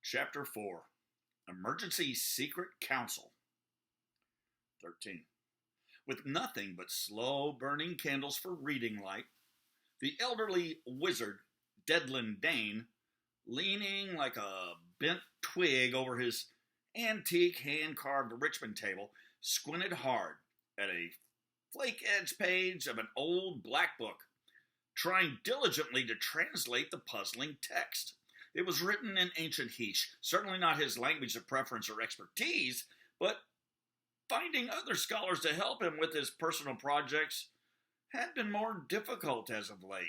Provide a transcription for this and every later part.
Chapter 4 Emergency Secret Council 13. With nothing but slow burning candles for reading light, the elderly wizard, Dedlin Dane, leaning like a bent twig over his antique hand carved Richmond table, squinted hard at a flake edged page of an old black book, trying diligently to translate the puzzling text. It was written in ancient Heish, certainly not his language of preference or expertise, but finding other scholars to help him with his personal projects had been more difficult as of late.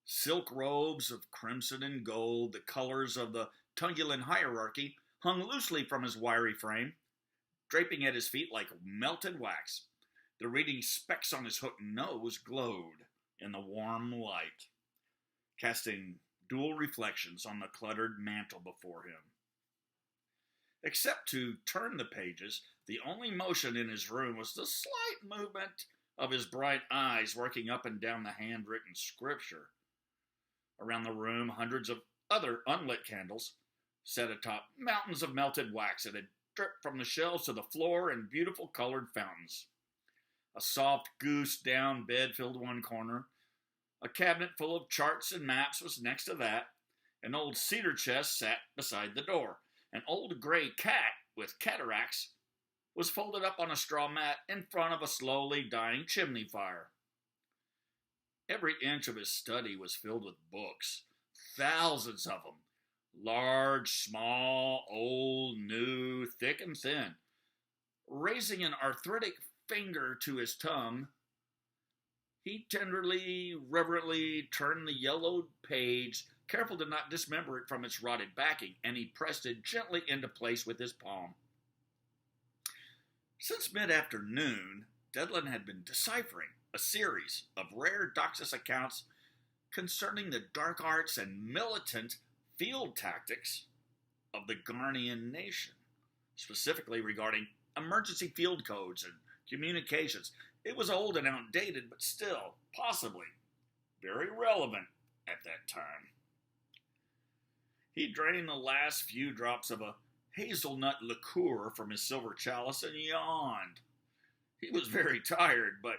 Silk robes of crimson and gold, the colors of the Tungulan hierarchy, hung loosely from his wiry frame, draping at his feet like melted wax. The reading specks on his hooked nose glowed in the warm light, casting dual reflections on the cluttered mantle before him. Except to turn the pages, the only motion in his room was the slight movement of his bright eyes working up and down the handwritten scripture. Around the room, hundreds of other unlit candles set atop mountains of melted wax that had dripped from the shelves to the floor in beautiful colored fountains. A soft goose-down bed filled one corner. A cabinet full of charts and maps was next to that. An old cedar chest sat beside the door. An old gray cat with cataracts was folded up on a straw mat in front of a slowly dying chimney fire. Every inch of his study was filled with books, thousands of them, large, small, old, new, thick and thin. Raising an arthritic finger to his tongue, he tenderly, reverently turned the yellowed page, careful to not dismember it from its rotted backing, and he pressed it gently into place with his palm. Since mid-afternoon, Dedlin had been deciphering a series of rare Doxus accounts concerning the dark arts and militant field tactics of the Garnian nation, specifically regarding emergency field codes and communications. It was old and outdated, but still, possibly, very relevant at that time. He drained the last few drops of a hazelnut liqueur from his silver chalice and yawned. He was very tired, but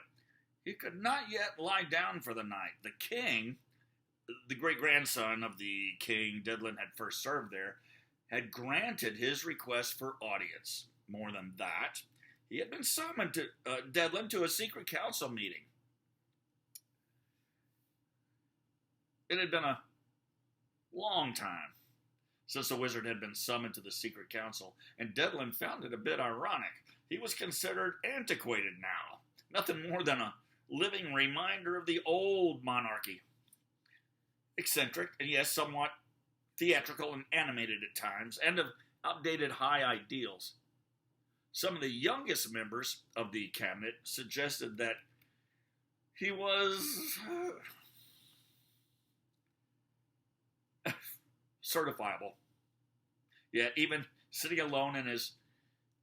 he could not yet lie down for the night. The king, the great-grandson of the king Dedlin had first served there, had granted his request for audience. More than that, he had been summoned to Dedlin to a secret council meeting. It had been a long time since the wizard had been summoned to the secret council, and Dedlin found it a bit ironic. He was considered antiquated now, nothing more than a living reminder of the old monarchy. Eccentric, and yes, somewhat theatrical and animated at times, and of outdated high ideals. Some of the youngest members of the cabinet suggested that he was certifiable. Yet, even sitting alone in his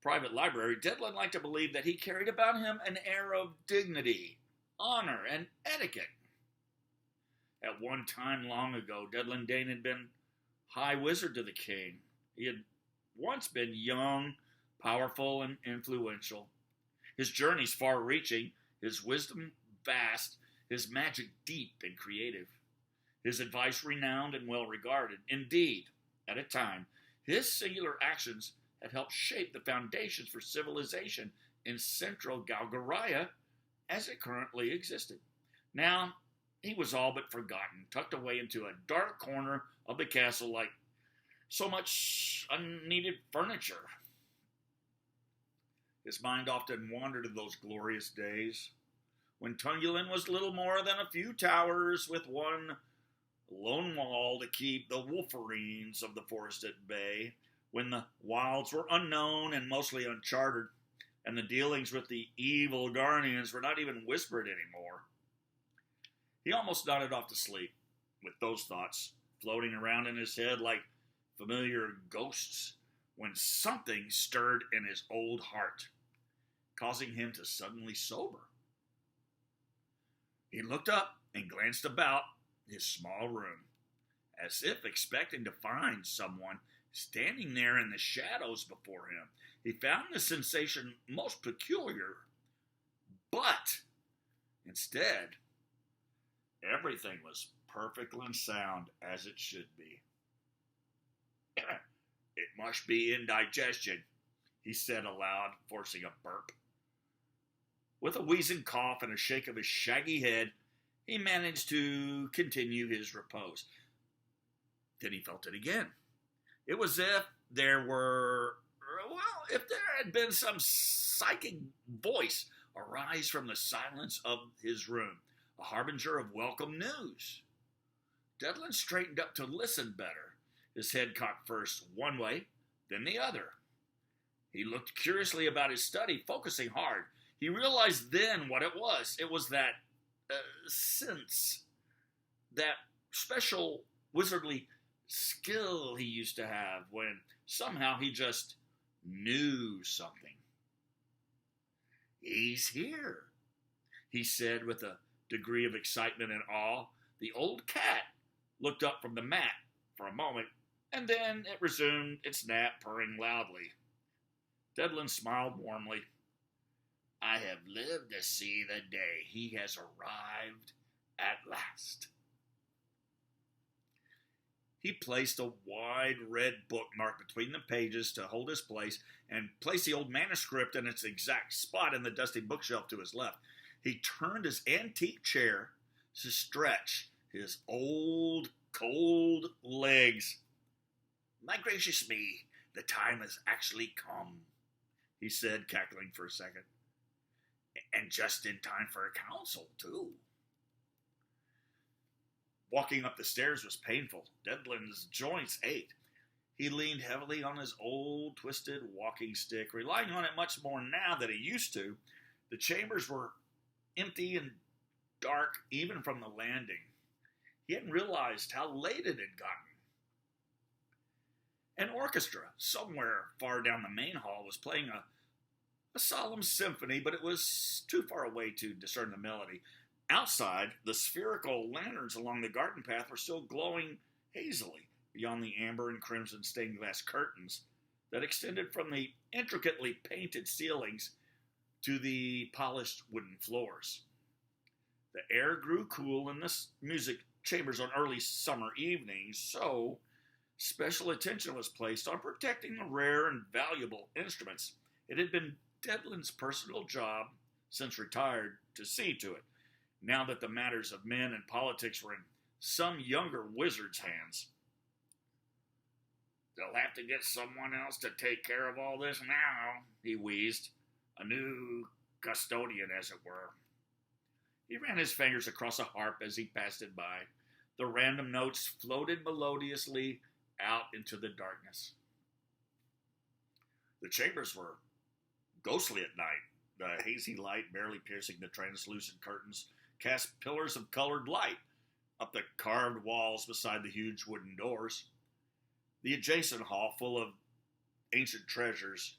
private library, Dedlin liked to believe that he carried about him an air of dignity, honor, and etiquette. At one time long ago, Dedlin Dane had been High Wizard to the King. He had once been young, powerful, and influential. His journeys far-reaching, his wisdom vast, his magic deep and creative, his advice renowned and well-regarded. Indeed, at a time, his singular actions had helped shape the foundations for civilization in central Galgaraya as it currently existed. Now, he was all but forgotten, tucked away into a dark corner of the castle like so much unneeded furniture. His mind often wandered to those glorious days when Tungulan was little more than a few towers with one lone wall to keep the wolverines of the forest at bay, when the wilds were unknown and mostly uncharted, and the dealings with the evil Garnians were not even whispered anymore. He almost nodded off to sleep, with those thoughts floating around in his head like familiar ghosts, when something stirred in his old heart, causing him to suddenly sober. He looked up and glanced about his small room, as if expecting to find someone standing there in the shadows before him. He found the sensation most peculiar, but instead, everything was perfectly sound as it should be. It must be indigestion, he said aloud, forcing a burp. With a wheezing cough and a shake of his shaggy head, he managed to continue his repose. Then he felt it again. It was if there had been some psychic voice arise from the silence of his room, a harbinger of welcome news. Dedlin straightened up to listen better, his head cocked first one way, then the other. He looked curiously about his study, focusing hard. He realized then what it was. It was that sense, that special wizardly skill he used to have when somehow he just knew something. He's here, he said with a degree of excitement and awe. The old cat looked up from the mat for a moment, and then it resumed its nap, purring loudly. Dedlin smiled warmly. I have lived to see the day he has arrived at last. He placed a wide red bookmark between the pages to hold his place and placed the old manuscript in its exact spot in the dusty bookshelf to his left. He turned his antique chair to stretch his old, cold legs. My gracious me, the time has actually come, he said, cackling for a second. And just in time for a council, too. Walking up the stairs was painful. Dedlin's joints ached. He leaned heavily on his old, twisted walking stick, relying on it much more now than he used to. The chambers were empty and dark, even from the landing. He hadn't realized how late it had gotten. An orchestra, somewhere far down the main hall, was playing a solemn symphony, but it was too far away to discern the melody. Outside, the spherical lanterns along the garden path were still glowing hazily beyond the amber and crimson stained glass curtains that extended from the intricately painted ceilings to the polished wooden floors. The air grew cool in the music chambers on early summer evenings, so special attention was placed on protecting the rare and valuable instruments. It had been Dedlin's personal job, since retired, to see to it, now that the matters of men and politics were in some younger wizard's hands. They'll have to get someone else to take care of all this now, he wheezed, a new custodian, as it were. He ran his fingers across a harp as he passed it by. The random notes floated melodiously out into the darkness. The chambers were ghostly at night. The hazy light, barely piercing the translucent curtains, cast pillars of colored light up the carved walls beside the huge wooden doors. The adjacent hall, full of ancient treasures,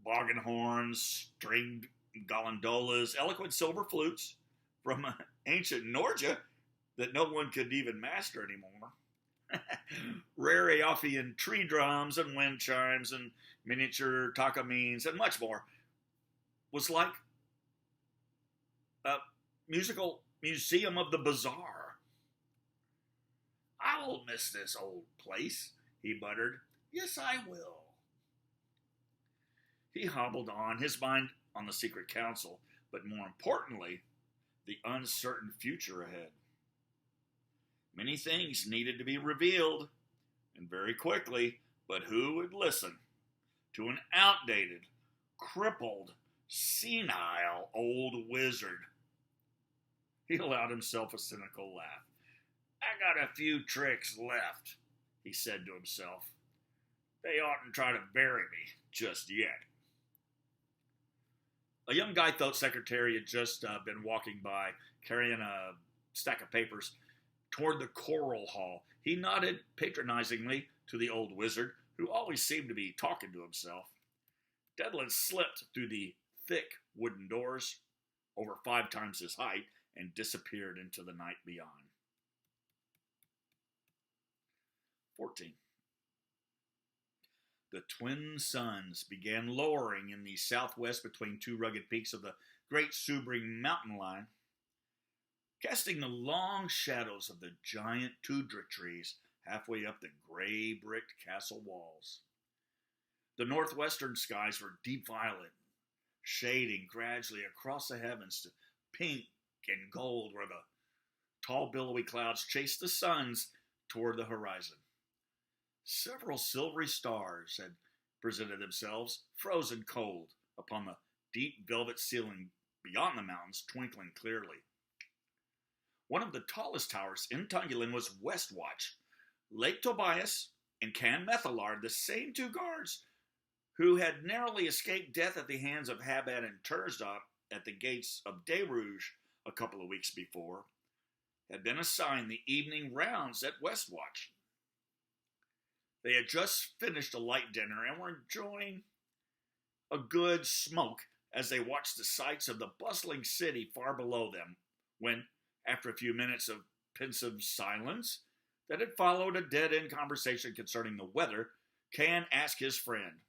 bargain horns, stringed gondolas, eloquent silver flutes from ancient Norgia that no one could even master anymore. Rare Aofian tree drums and wind chimes and miniature takamines and much more, was like a musical museum of the bizarre. I will miss this old place, he muttered. Yes, I will. He hobbled on, his mind on the secret council, but more importantly, the uncertain future ahead. Many things needed to be revealed, and very quickly, but who would listen to an outdated, crippled, senile old wizard? He allowed himself a cynical laugh. I got a few tricks left, he said to himself. They oughtn't try to bury me just yet. A young Gythote secretary had just been walking by, carrying a stack of papers toward the choral hall. He nodded patronizingly to the old wizard, who always seemed to be talking to himself. Dedlin slipped through the thick wooden doors, over 5 times his height, and disappeared into the night beyond. 14. The twin suns began lowering in the southwest between two rugged peaks of the great Sebring mountain line, casting the long shadows of the giant tundra trees halfway up the gray-bricked castle walls. The northwestern skies were deep violet, shading gradually across the heavens to pink and gold where the tall billowy clouds chased the suns toward the horizon. Several silvery stars had presented themselves, frozen cold, upon the deep velvet ceiling beyond the mountains, twinkling clearly. One of the tallest towers in Tungulin was Westwatch. Lake Tobias and Can Methylard, the same two guards who had narrowly escaped death at the hands of Habad and Turzop at the gates of De Rouge a couple of weeks before, had been assigned the evening rounds at Westwatch. They had just finished a light dinner and were enjoying a good smoke as they watched the sights of the bustling city far below them, when, after a few minutes of pensive silence that had followed a dead-end conversation concerning the weather, Can asked his friend,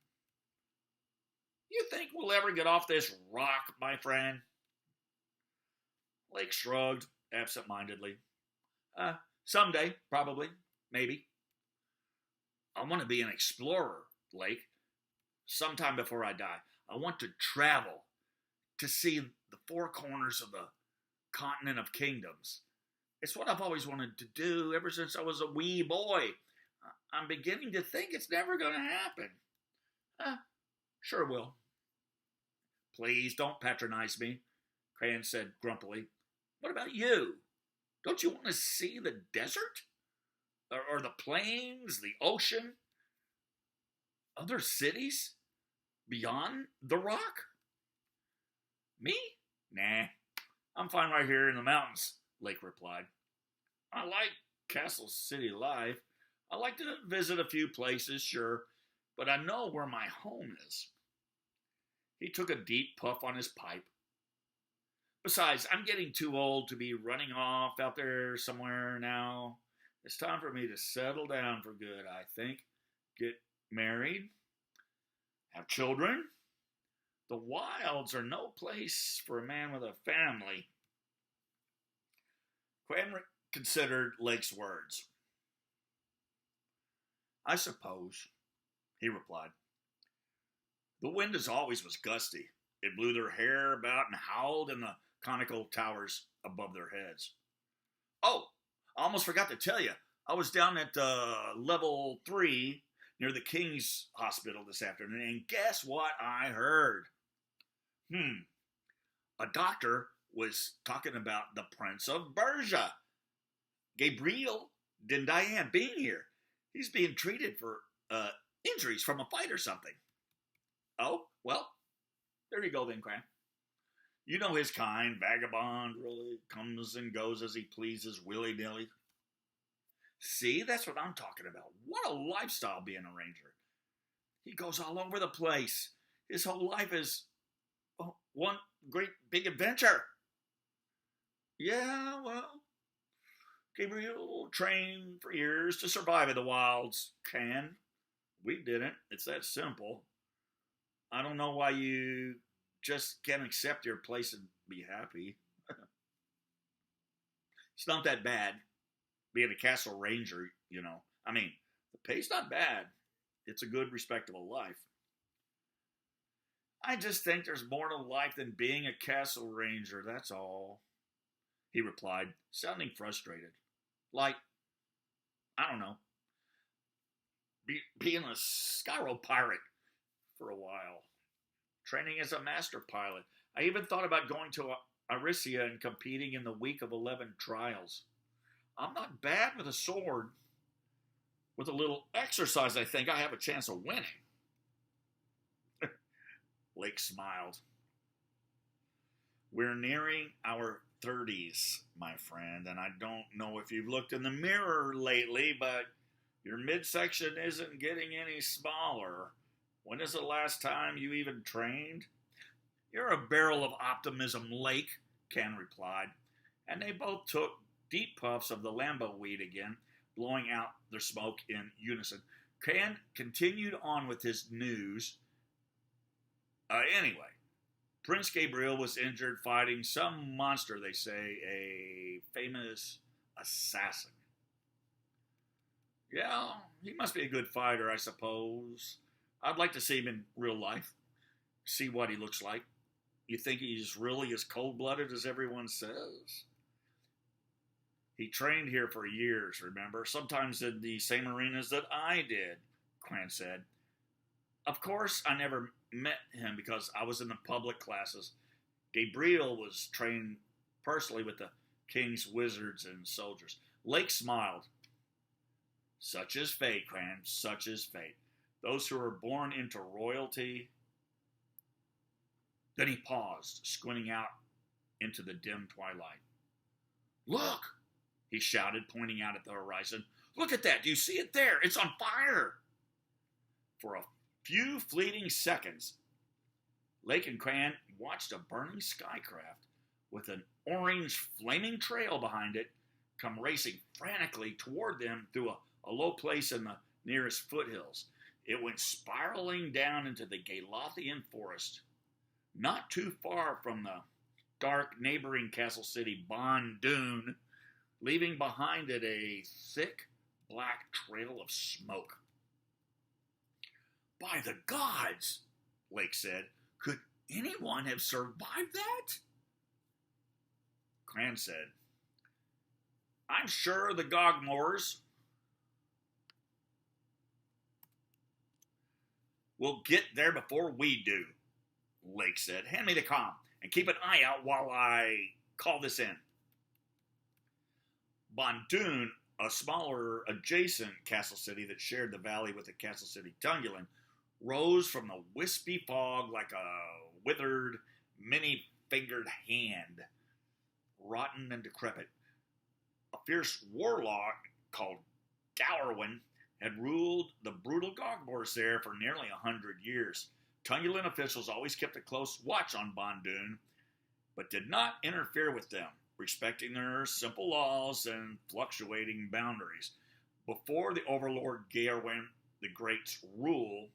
"You think we'll ever get off this rock, my friend?" Lake shrugged absent-mindedly. Someday, probably, maybe. I want to be an explorer, Lake. Sometime before I die, I want to travel, to see the four corners of the continent of kingdoms. It's what I've always wanted to do ever since I was a wee boy. I'm beginning to think it's never going to happen. Sure will. Please don't patronize me, Cran said grumpily. What about you? Don't you want to see the desert? Or the plains, the ocean? Other cities? Beyond the rock? Me? Nah, I'm fine right here in the mountains, Lake replied. I like Castle City life. I like to visit a few places, sure, but I know where my home is. He took a deep puff on his pipe. Besides, I'm getting too old to be running off out there somewhere now. It's time for me to settle down for good, I think. Get married. Have children. The wilds are no place for a man with a family. Cranrick considered Lake's words. I suppose, he replied. The wind as always was gusty. It blew their hair about and howled in the conical towers above their heads. Oh, I almost forgot to tell you. I was down at level 3 near the King's Hospital this afternoon, and guess what I heard? A doctor was talking about the Prince of Berja, Gabriel Dindayan, being here. He's being treated for injuries from a fight or something. Oh, well, there you go then, Cran. You know his kind, vagabond, really comes and goes as he pleases, willy-nilly. See, that's what I'm talking about. What a lifestyle being a ranger. He goes all over the place. His whole life is one great big adventure. Yeah, well, Gabriel trained for years to survive in the wilds. Can. We didn't. It's that simple. I don't know why you just can't accept your place and be happy. It's not that bad being a castle ranger, you know. I mean, the pay's not bad. It's a good, respectable life. I just think there's more to life than being a castle ranger, that's all, he replied, sounding frustrated. Like, I don't know, being a Skyro pirate for a while, training as a master pilot. I even thought about going to Arisia and competing in the Week of 11 trials. I'm not bad with a sword. With a little exercise, I think I have a chance of winning. Lake smiled. We're nearing our 30s, my friend, and I don't know if you've looked in the mirror lately, but your midsection isn't getting any smaller. When is the last time you even trained? You're a barrel of optimism, Lake, Ken replied, and they both took deep puffs of the Lambo weed again, blowing out their smoke in unison. Cran continued on with his news. Anyway, Prince Gabriel was injured fighting some monster, they say, a famous assassin. Yeah, he must be a good fighter, I suppose. I'd like to see him in real life, see what he looks like. You think he's really as cold-blooded as everyone says? He trained here for years, remember? Sometimes in the same arenas that I did, Cran said. Of course, I never met him because I was in the public classes. Gabriel was trained personally with the king's wizards and soldiers. Lake smiled. Such is fate, Cran, such is fate. Those who are born into royalty. Then he paused, squinting out into the dim twilight. Look, he shouted, pointing out at the horizon. Look at that. Do you see it there? It's on fire. For a few fleeting seconds, Lake and Cran watched a burning skycraft with an orange flaming trail behind it come racing frantically toward them through a low place in the nearest foothills. It went spiraling down into the Galothian forest, not too far from the dark neighboring castle city Bondoon, leaving behind it a thick black trail of smoke. By the gods, Lake said, could anyone have survived that? Cran said, I'm sure the Gogmores will get there before we do, Lake said. Hand me the comm and keep an eye out while I call this in. Bondoon, a smaller adjacent castle city that shared the valley with the castle city Tungulin, rose from the wispy fog like a withered, many-fingered hand, rotten and decrepit. A fierce warlock called Gowerwin had ruled the brutal Gogmores there for nearly 100 years. Tungulin officials always kept a close watch on Bondoon, but did not interfere with them, respecting their simple laws and fluctuating boundaries. Before the overlord Gawerwin the Great's rule,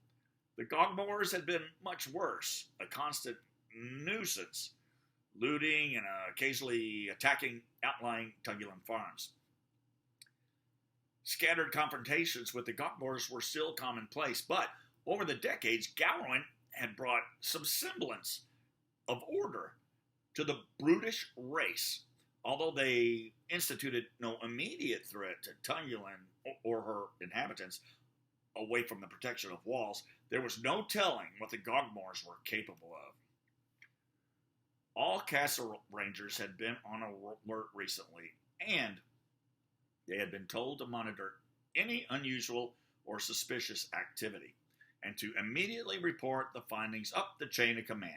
the Gogmores had been much worse, a constant nuisance, looting and occasionally attacking outlying Tungulin farms. Scattered confrontations with the Gogmores were still commonplace, but over the decades, Gowerwin had brought some semblance of order to the brutish race. Although they instituted no immediate threat to Tungulin or her inhabitants away from the protection of walls, there was no telling what the Gogmores were capable of. All castle rangers had been on alert recently, and they had been told to monitor any unusual or suspicious activity, and to immediately report the findings up the chain of command.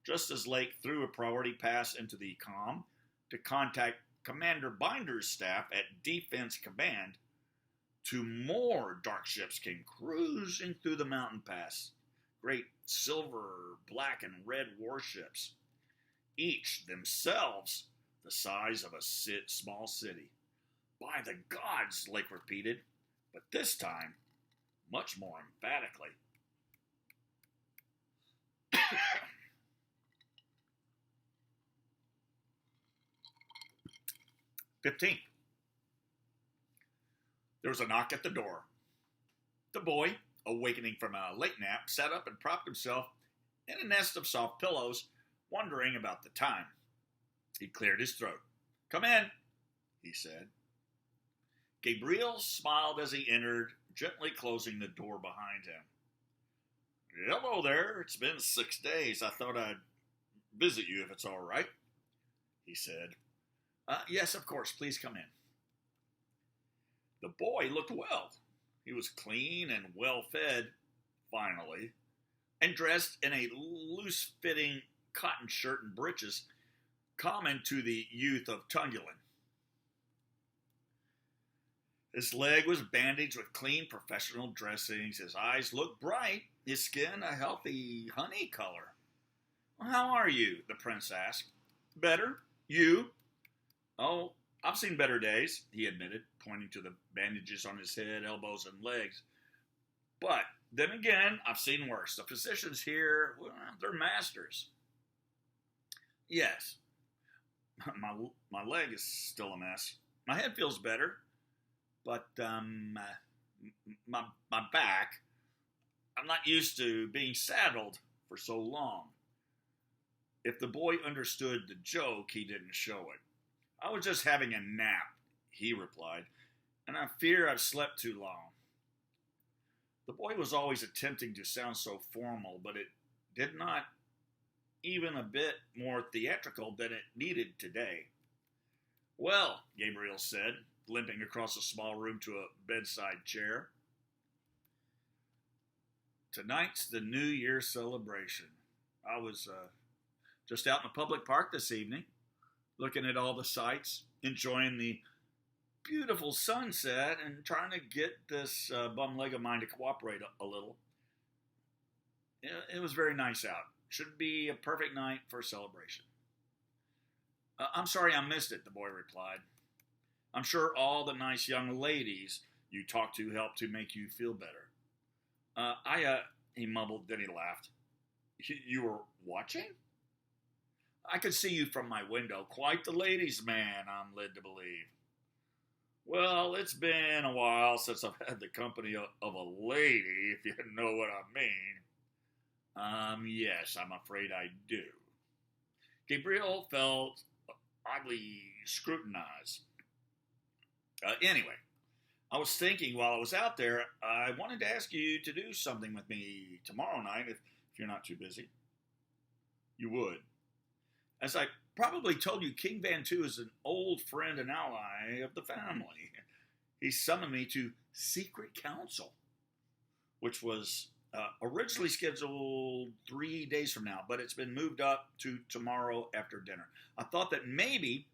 Just as Lake threw a priority pass into the comm to contact Commander Binder's staff at Defense Command, two more dark ships came cruising through the mountain pass. Great silver, black, and red warships, each themselves the size of a small city. By the gods, Lake repeated, but this time much more emphatically. 15. There was a knock at the door. The boy, awakening from a late nap, sat up and propped himself in a nest of soft pillows, wondering about the time. He cleared his throat. Come in, he said. Gabriel smiled as he entered, gently closing the door behind him. Hello there. It's been 6 days. I thought I'd visit you if it's all right, he said. Yes, of course. Please come in. The boy looked well. He was clean and well-fed, finally, and dressed in a loose-fitting cotton shirt and breeches common to the youth of Tungulin. His leg was bandaged with clean professional dressings. His eyes looked bright, his skin a healthy honey color. How are you? The prince asked. Better. You? Oh, I've seen better days, he admitted, pointing to the bandages on his head, elbows, and legs. But then again, I've seen worse. The physicians here, well, they're masters. Yes, my leg is still a mess. My head feels better, but my back, I'm not used to being saddled for so long. If the boy understood the joke, he didn't show it. I was just having a nap, he replied, and I fear I've slept too long. The boy was always attempting to sound so formal, but it did not even a bit more theatrical than it needed today. Well, Gabriel said, limping across a small room to a bedside chair. Tonight's the New Year celebration. I was just out in the public park this evening, looking at all the sights, enjoying the beautiful sunset, and trying to get this bum leg of mine to cooperate a little. It was very nice out. Should be a perfect night for a celebration. I'm sorry I missed it, the boy replied. I'm sure all the nice young ladies you talked to helped to make you feel better. He mumbled, then he laughed. You were watching? I could see you from my window. Quite the ladies' man, I'm led to believe. Well, it's been a while since I've had the company of a lady, if you know what I mean. Yes, I'm afraid I do. Gabriel felt oddly scrutinized. Anyway, I was thinking while I was out there, I wanted to ask you to do something with me tomorrow night if you're not too busy. You would. As I probably told you, King Van Tu is an old friend and ally of the family. He summoned me to secret council, which was originally scheduled 3 days from now, but it's been moved up to tomorrow after dinner. I thought that maybe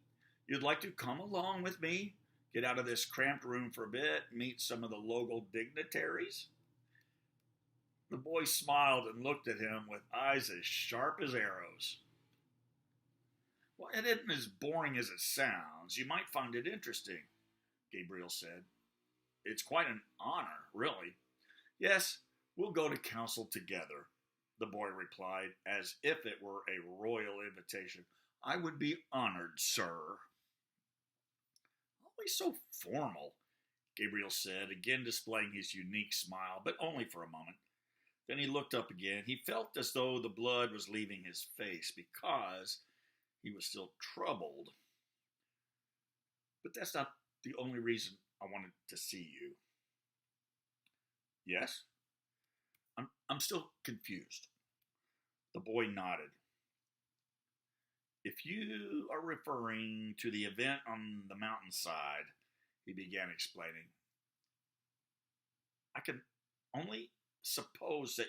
you'd like to come along with me, get out of this cramped room for a bit, meet some of the local dignitaries. The boy smiled and looked at him with eyes as sharp as arrows. Well, it isn't as boring as it sounds. You might find it interesting, Gabriel said. It's quite an honor, really. Yes, we'll go to council together, the boy replied, as if it were a royal invitation. I would be honored, sir. Always so formal, Gabriel said, again displaying his unique smile, but only for a moment. Then he looked up again. He felt as though the blood was leaving his face because he was still troubled. But that's not the only reason I wanted to see you. Yes? I'm still confused. The boy nodded. If you are referring to the event on the mountainside, he began explaining, I can only suppose that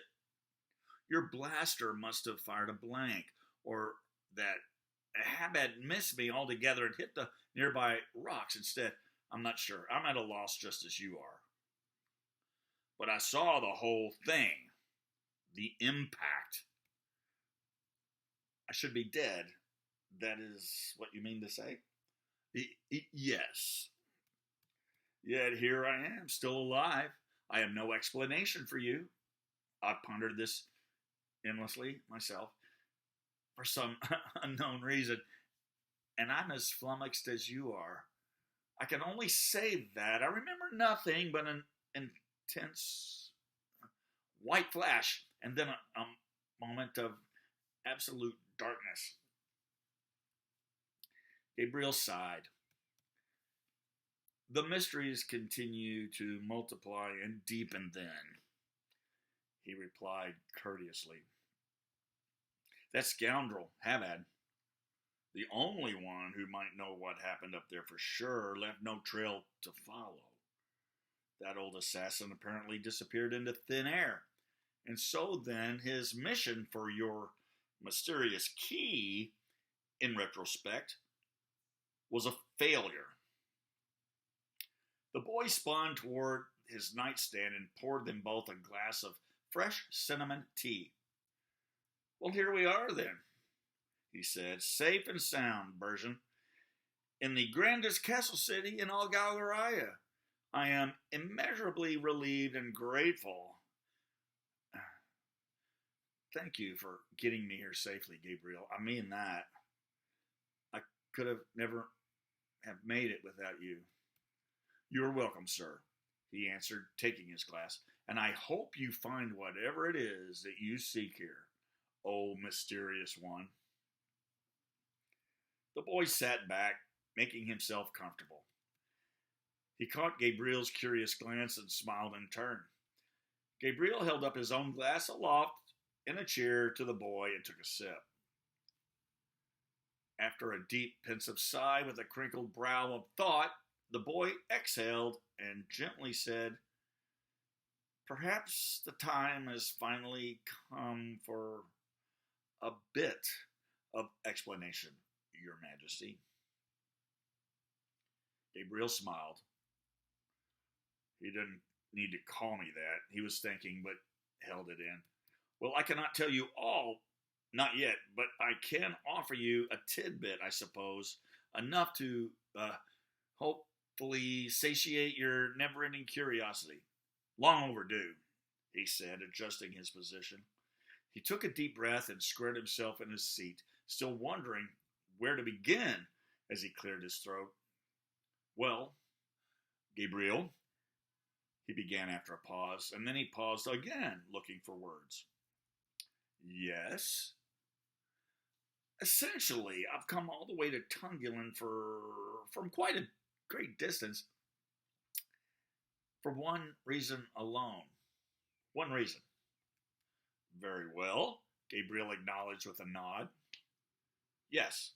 your blaster must have fired a blank, or that Habad missed me altogether and hit the nearby rocks instead. I'm not sure. I'm at a loss just as you are. But I saw the whole thing. The impact. I should be dead. That is what you mean to say? Yes. Yet here I am, still alive. I have no explanation for you. I've pondered this endlessly myself for some unknown reason, and I'm as flummoxed as you are. I can only say that I remember nothing but an intense white flash, and then a moment of absolute darkness. Gabriel sighed. The mysteries continue to multiply and deepen then, he replied courteously. That scoundrel, Habad, the only one who might know what happened up there for sure, left no trail to follow. That old assassin apparently disappeared into thin air. And so then his mission for your mysterious key, in retrospect, was a failure. The boy spun toward his nightstand and poured them both a glass of fresh cinnamon tea. Well, here we are then, he said. Safe and sound, Bergen. in the grandest castle city in all Galgaria. I am immeasurably relieved and grateful. Thank you for getting me here safely, Gabriel. I mean that. I could have never have made it without you. You're welcome, sir, he answered, taking his glass, and I hope you find whatever it is that you seek here, O mysterious one. The boy sat back, making himself comfortable. He caught Gabriel's curious glance and smiled in turn. Gabriel held up his own glass aloft in a chair to the boy and took a sip. After a deep, pensive sigh with a crinkled brow of thought, the boy exhaled and gently said, "Perhaps the time has finally come for a bit of explanation, Your Majesty." Gabriel smiled. He didn't need to call me that, he was thinking, but held it in. Well, I cannot tell you all, not yet, but I can offer you a tidbit, I suppose, enough to hopefully satiate your never-ending curiosity. Long overdue, he said, adjusting his position. He took a deep breath and squared himself in his seat, still wondering where to begin as he cleared his throat. Well, Gabriel, he began after a pause, and then he paused again, looking for words. Yes? Essentially, I've come all the way to Tungulin from quite a great distance for one reason alone. One reason. Very well, Gabriel acknowledged with a nod. Yes,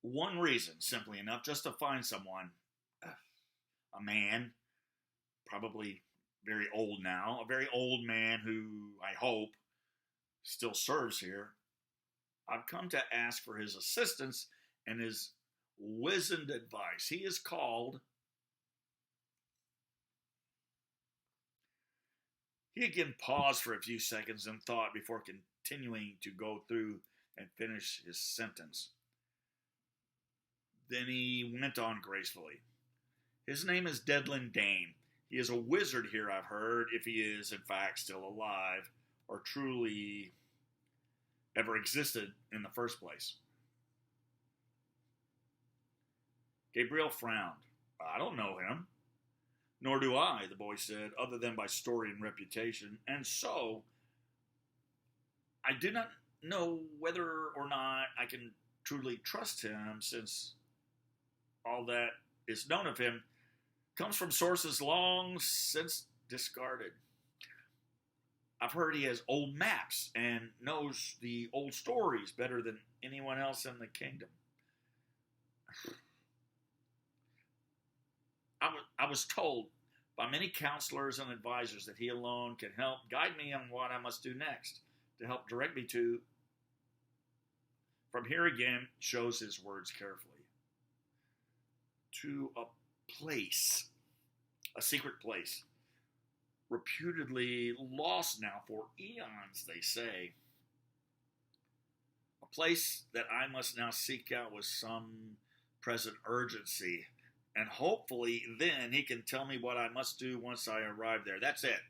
one reason, simply enough, just to find someone, a man, probably very old now, a very old man who, I hope, still serves here. I've come to ask for his assistance and his wizened advice. He is called... He again paused for a few seconds in thought before continuing to go through and finish his sentence. Then he went on gracefully. His name is Dedlin Dane. He is a wizard here, I've heard, if he is, in fact, still alive, or truly ever existed in the first place. Gabriel frowned. I don't know him. Nor do I, the boy said, other than by story and reputation, and so I do not know whether or not I can truly trust him, since all that is known of him comes from sources long since discarded. I've heard he has old maps and knows the old stories better than anyone else in the kingdom. I was told by many counselors and advisors that he alone can help guide me on what I must do next, to help direct me to, from here again, chose his words carefully, to a place, a secret place, reputedly lost now for eons, they say. A place that I must now seek out with some present urgency, and hopefully then he can tell me what I must do once I arrive there. That's it.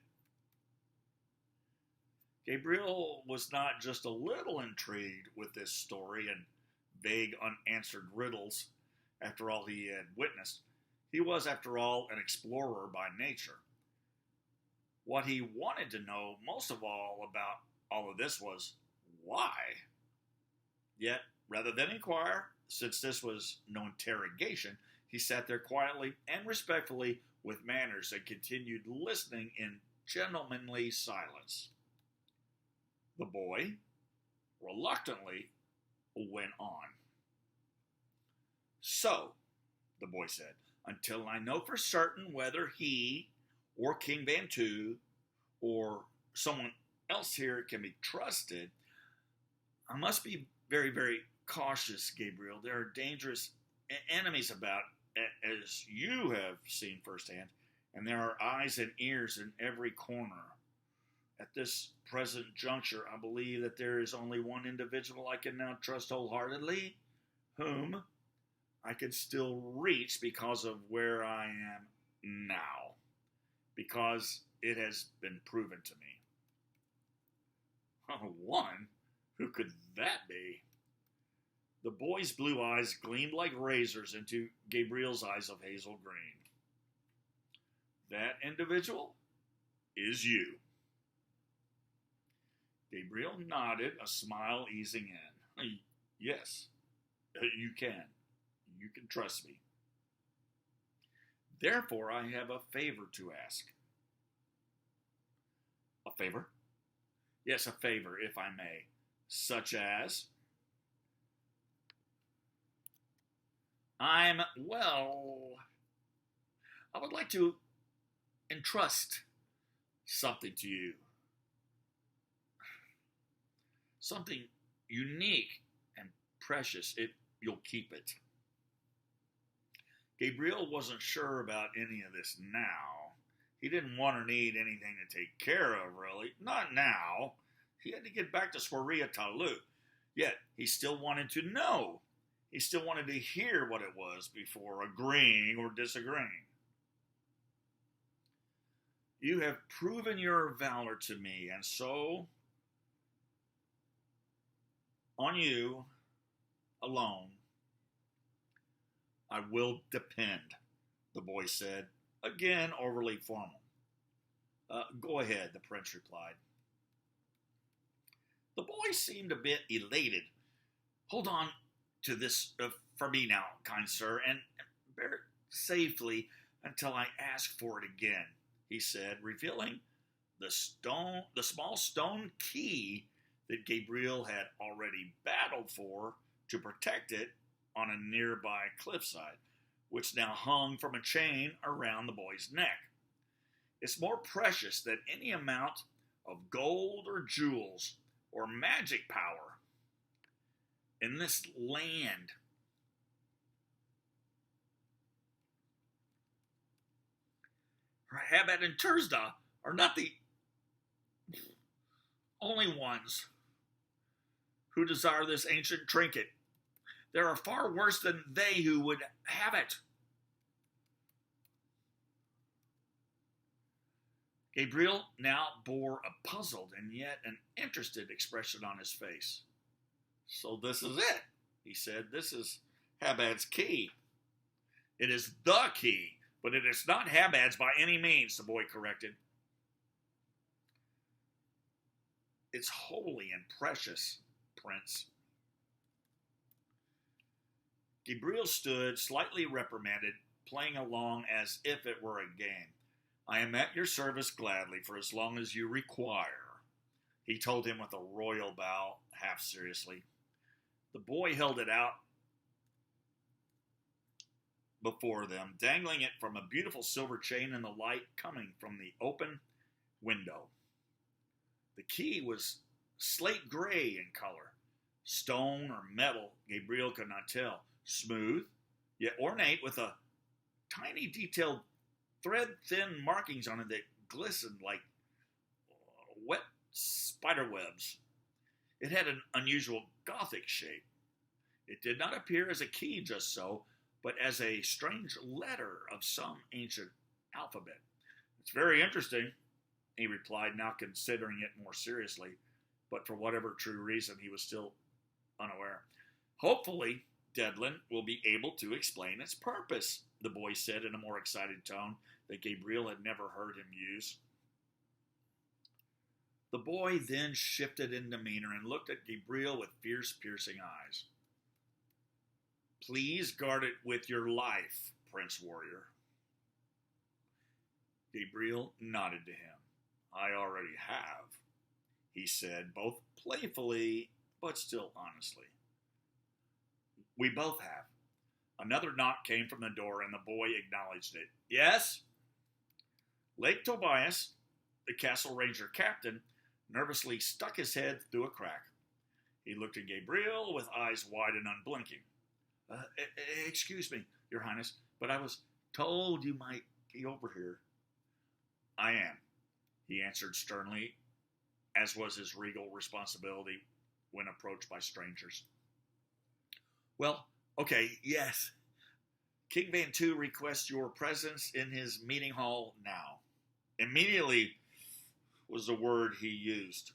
Gabriel was not just a little intrigued with this story and vague unanswered riddles after all he had witnessed. He was, after all, an explorer by nature. What he wanted to know most of all about all of this was why. Yet, rather than inquire, since this was no interrogation, he sat there quietly and respectfully with manners and continued listening in gentlemanly silence. The boy, reluctantly, went on. So, the boy said, until I know for certain whether he or King Bantu or someone else here can be trusted, I must be very, very cautious, Gabriel. There are dangerous enemies about, as you have seen firsthand, and there are eyes and ears in every corner. At this present juncture, I believe that there is only one individual I can now trust wholeheartedly, whom I can still reach because of where I am now, because it has been proven to me. Oh, one? Who could that be? The boy's blue eyes gleamed like razors into Gabriel's eyes of hazel green. That individual is you. Gabriel nodded, a smile easing in. Yes, you can. You can trust me. Therefore, I have a favor to ask. A favor? Yes, a favor, if I may. Such as? I would like to entrust something to you. Something unique and precious, if you'll keep it. Gabriel wasn't sure about any of this now. He didn't want or need anything to take care of, really. Not now. He had to get back to Swaria Talu. Yet, he still wanted to know. He still wanted to hear what it was before agreeing or disagreeing. You have proven your valor to me, and so, on you alone, I will depend, the boy said, again overly formal. Go ahead, the prince replied. The boy seemed a bit elated. Hold on to this for me now, kind sir, and bear it safely until I ask for it again, he said, revealing the small stone key that Gabriel had already battled for to protect it on a nearby cliffside, which now hung from a chain around the boy's neck. It's more precious than any amount of gold or jewels or magic power in this land. Habad and Terzda are not the only ones who desire this ancient trinket. There are far worse than they who would have it. Gabriel now bore a puzzled and yet an interested expression on his face. So this is it, he said. This is Habad's key. It is the key, but it is not Habad's by any means, the boy corrected. It's holy and precious, Prince. Gabriel stood, slightly reprimanded, playing along as if it were a game. I am at your service gladly for as long as you require, he told him with a royal bow, half seriously. The boy held it out before them, dangling it from a beautiful silver chain in the light coming from the open window. The key was slate gray in color. Stone or metal, Gabriel could not tell. Smooth, yet ornate with a tiny detailed thread-thin markings on it that glistened like wet spider webs. It had an unusual Gothic shape. It did not appear as a key just so, but as a strange letter of some ancient alphabet. It's very interesting, he replied, now considering it more seriously, but for whatever true reason he was still unaware. Hopefully, Dedlin will be able to explain its purpose, the boy said in a more excited tone that Gabriel had never heard him use. The boy then shifted in demeanor and looked at Gabriel with fierce, piercing eyes. Please guard it with your life, Prince Warrior. Gabriel nodded to him. I already have, he said, both playfully but still honestly. We both have. Another knock came from the door, and the boy acknowledged it. Yes? Lake Tobias, the castle ranger captain, nervously stuck his head through a crack. He looked at Gabriel with eyes wide and unblinking. Excuse me, Your Highness, but I was told you might be over here. I am, he answered sternly, as was his regal responsibility when approached by strangers. Well, okay, yes, King Van 2 requests your presence in his meeting hall now. Immediately was the word he used.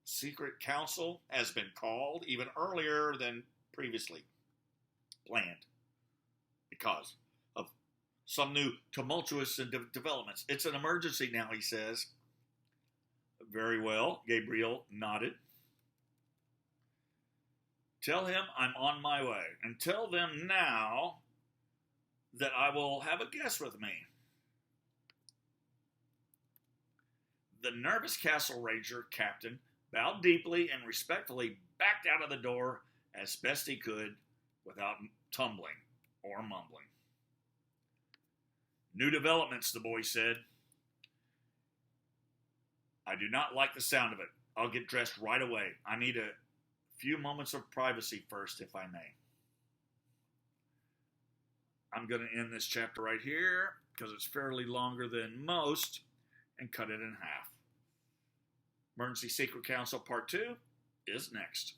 Secret council has been called even earlier than previously planned because of some new tumultuous developments. It's an emergency now, he says. Very well, Gabriel nodded. Tell him I'm on my way, and tell them now that I will have a guest with me. The nervous castle ranger captain bowed deeply and respectfully backed out of the door as best he could without tumbling or mumbling. New developments, the boy said. I do not like the sound of it. I'll get dressed right away. I need a few moments of privacy first, if I may. I'm going to end this chapter right here because it's fairly longer than most and cut it in half. Emergency Secret Council Part 2 is next.